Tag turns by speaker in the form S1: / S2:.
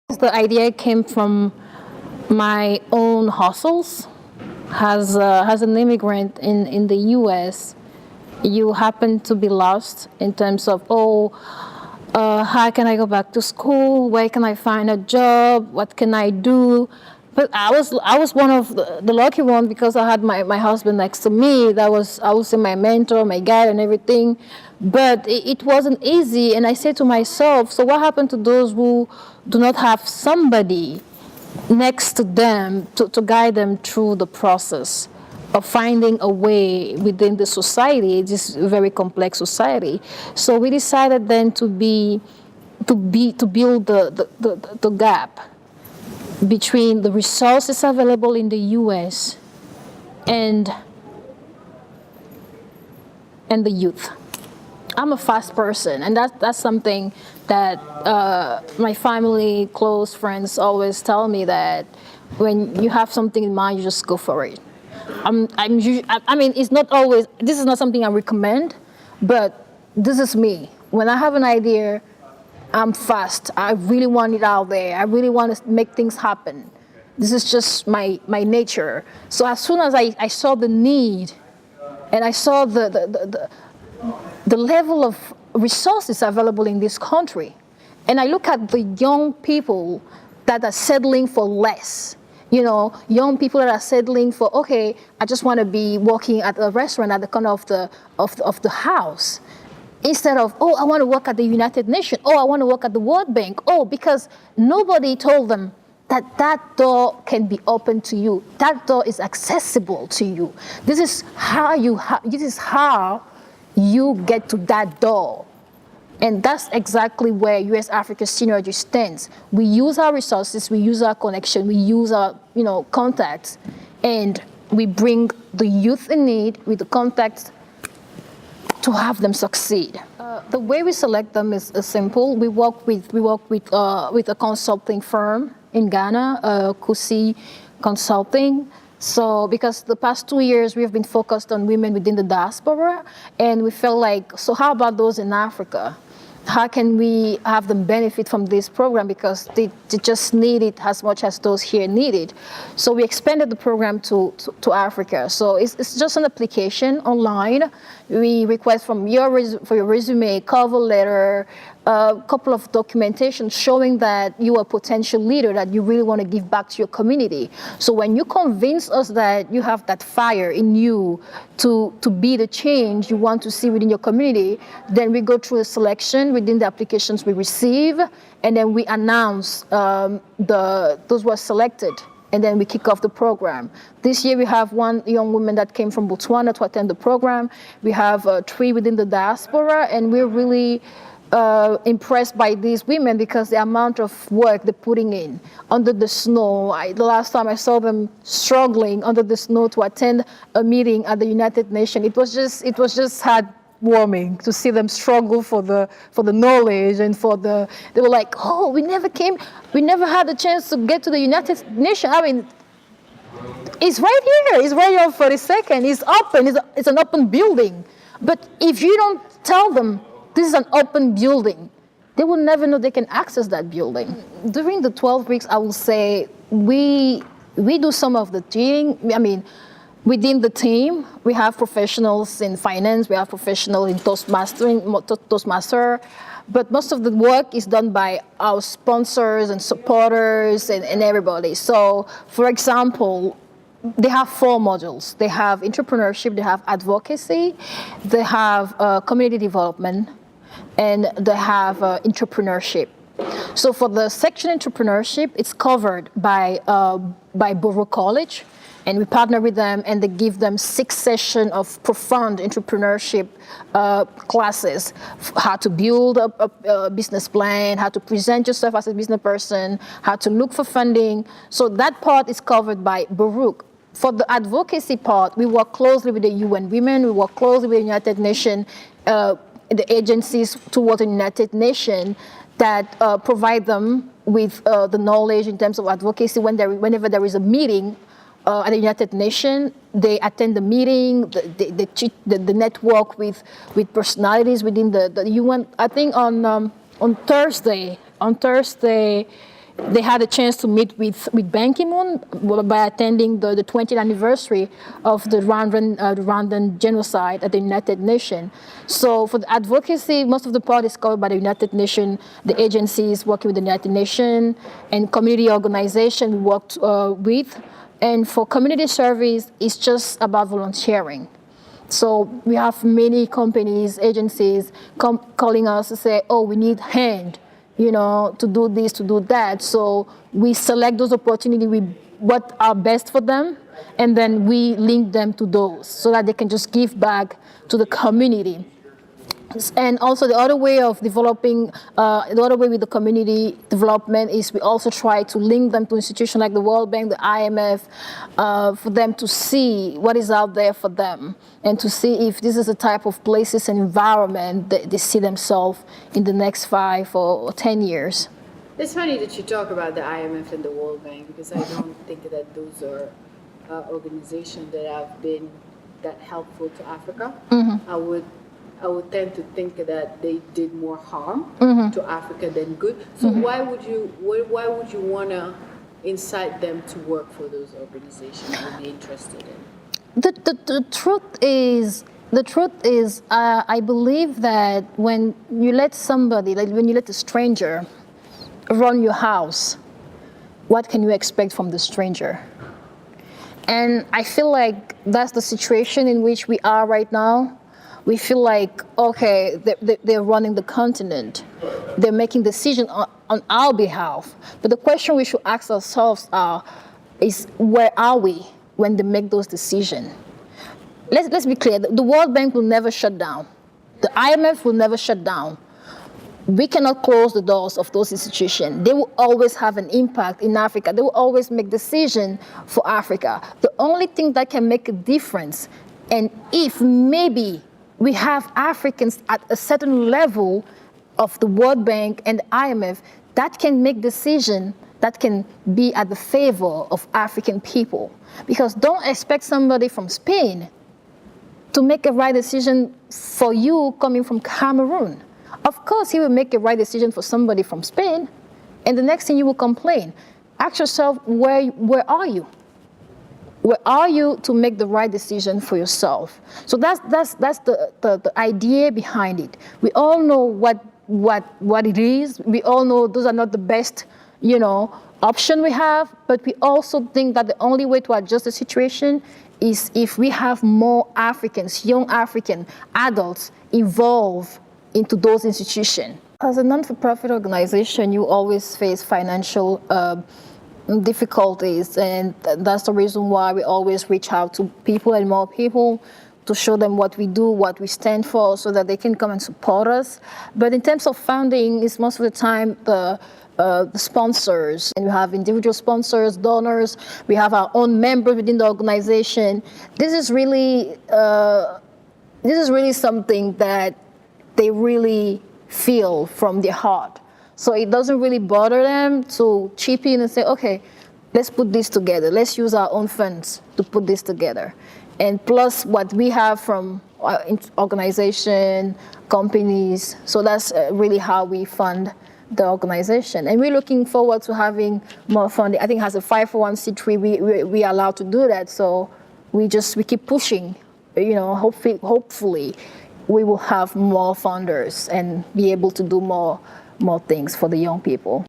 S1: The idea came from my own hustles. As an immigrant in the U.S., you happen to be lost in terms of, how can I go back to school? Where can I find a job? What can I do? But I was one of the lucky one because I had my husband next to me. That was, I would say, my mentor, my guide, and everything. But it wasn't easy, and I said to myself, so what happened to those who do not have somebody next to them to guide them through the process of finding a way within the society, this very complex society? So we decided then to build the gap between the resources available in the US and the youth. I'm a fast person, and that's something that my family, close friends always tell me, that when you have something in mind, you just go for it. I mean, it's not always, this is not something I recommend, but this is me. When I have an idea, I'm fast. I really want it out there. I really want to make things happen. This is just my nature. So as soon as I saw the need, and I saw the level of resources available in this country, and I look at the young people that are settling for less. Young people that are settling for, okay, I just want to be working at a restaurant at the corner of the house, instead of, I want to work at the United Nations, I want to work at the World Bank, because nobody told them that door can be open to you. That door is accessible to you. This is how you get to that door. And that's exactly where U.S. Africa Synergy stands. We use our resources, we use our connection, we use our contacts, and we bring the youth in need with the contacts to have them succeed. The way we select them is simple. We work with a consulting firm in Ghana, Kusi Consulting. So because the past 2 years we have been focused on women within the diaspora, and we felt like, so how about those in Africa? How can we have them benefit from this program, because they just need it as much as those here need it? So we expanded the program to Africa. So it's just an application online. We request for your resume, cover letter, a couple of documentation showing that you are a potential leader, that you really want to give back to your community. So when you convince us that you have that fire in you to be the change you want to see within your community, then we go through a selection within the applications we receive, and then we announce those who are selected, and then we kick off the program. This year we have one young woman that came from Botswana to attend the program. We have 3 within the diaspora, and we're really impressed by these women because the amount of work they're putting in under the snow. The last time I saw them struggling under the snow to attend a meeting at the United Nations, it was just heartwarming to see them struggle for the knowledge and they were like, we never had a chance to get to the United Nations. I mean, it's right here. It's right here on 42nd. It's open. It's an open building. But if you don't tell them this is an open building, they will never know they can access that building. During the 12 weeks, I will say we do some of the thing. I mean, within the team, we have professionals in finance, we have professionals in Toastmaster, but most of the work is done by our sponsors and supporters and everybody. So, for example, they have 4 modules. They have entrepreneurship, they have advocacy, they have community development, and they have entrepreneurship. So for the section entrepreneurship, it's covered by Borough College, and we partner with them, and they give them 6 sessions of profound entrepreneurship classes. How to build a business plan, how to present yourself as a business person, how to look for funding. So that part is covered by Baruch. For the advocacy part, we work closely with the UN Women, we work closely with the United Nations, the agencies towards the United Nations that provide them with the knowledge in terms of advocacy. Whenever there is a meeting at the United Nations, they attend the meeting, the network with personalities within the UN. I think on Thursday, they had a chance to meet with Ban Ki-moon by attending the 20th anniversary of the Rwandan genocide at the United Nations. So for the advocacy, most of the part is covered by the United Nations, the agencies working with the United Nations, and community organization we worked with. And for community service, it's just about volunteering. So we have many companies, agencies calling us to say, oh, we need hand, to do this, to do that. So we select those opportunities, what are best for them, and then we link them to those so that they can just give back to the community. And also the other way of developing, the other way with the community development is we also try to link them to institutions like the World Bank, the IMF, for them to see what is out there for them and to see if this is the type of places and environment that they see themselves in the next 5 or 10 years.
S2: It's funny that you talk about the IMF and the World Bank because I don't think that those are organizations that have been that helpful to Africa. Mm-hmm. I would tend to think that they did more harm to Africa than good. So why would you want to incite them to work for those organizations or be interested in?
S1: The truth is, I believe that when you let somebody, like when you let a stranger run your house, what can you expect from the stranger? And I feel like that's the situation in which we are right now. We feel like, okay, they're running the continent. They're making decisions on our behalf. But the question we should ask ourselves is where are we when they make those decisions? Let's be clear, the World Bank will never shut down. The IMF will never shut down. We cannot close the doors of those institutions. They will always have an impact in Africa. They will always make decisions for Africa. The only thing that can make a difference, and if maybe we have Africans at a certain level of the World Bank and the IMF that can make decisions that can be at the favor of African people. Because don't expect somebody from Spain to make a right decision for you coming from Cameroon. Of course, he will make a right decision for somebody from Spain, and the next thing you will complain. Ask yourself, where are you? Where are you to make the right decision for yourself? So that's the idea behind it. We all know what it is. We all know those are not the best, option we have. But we also think that the only way to adjust the situation is if we have more Africans, young African adults, involved into those institutions. As a non-for-profit organization, you always face financial difficulties, and that's the reason why we always reach out to people and more people to show them what we do, what we stand for, so that they can come and support us. But in terms of funding, it's most of the time the sponsors, and we have individual sponsors, donors. We have our own members within the organization. This is really something that they really feel from their heart. So it doesn't really bother them to chip in and say, okay, let's put this together. Let's use our own funds to put this together. And plus what we have from our organization, companies. So that's really how we fund the organization. And we're looking forward to having more funding. I think as a 501c3, we are allowed to do that. So we keep pushing, hopefully we will have more funders and be able to do more things for the young people.